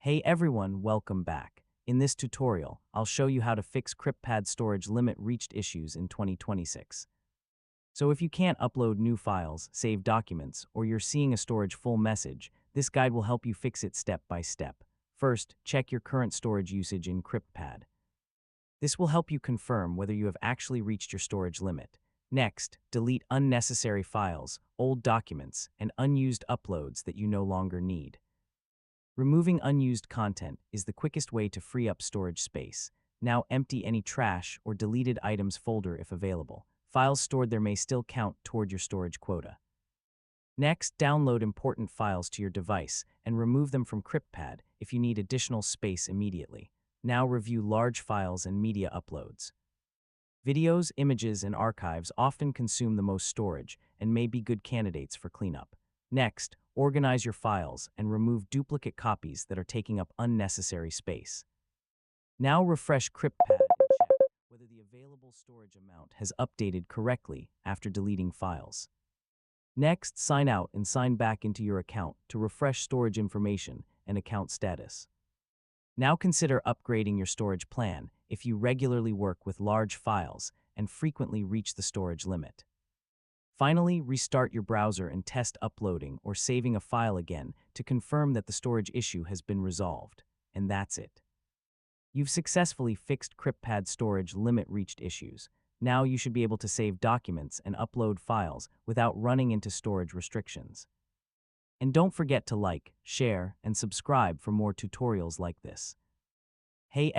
Hey everyone, welcome back. In this tutorial, I'll show you how to fix CryptPad storage limit reached issues in 2026. So if you can't upload new files, save documents, or you're seeing a storage full message, this guide will help you fix it step by step. First, check your current storage usage in CryptPad. This will help you confirm whether you have actually reached your storage limit. Next, delete unnecessary files, old documents, and unused uploads that you no longer need. Removing unused content is the quickest way to free up storage space. Now empty any trash or deleted items folder if available. Files stored there may still count toward your storage quota. Next, download important files to your device and remove them from CryptPad if you need additional space immediately. Now review large files and media uploads. Videos, images, and archives often consume the most storage and may be good candidates for cleanup. Next, organize your files and remove duplicate copies that are taking up unnecessary space. Now refresh CryptPad and check whether the available storage amount has updated correctly after deleting files. Next, sign out and sign back into your account to refresh storage information and account status. Now consider upgrading your storage plan if you regularly work with large files and frequently reach the storage limit. Finally, restart your browser and test uploading or saving a file again to confirm that the storage issue has been resolved. And that's it. You've successfully fixed CryptPad storage limit reached issues. Now you should be able to save documents and upload files without running into storage restrictions. And don't forget to like, share, and subscribe for more tutorials like this. Hey,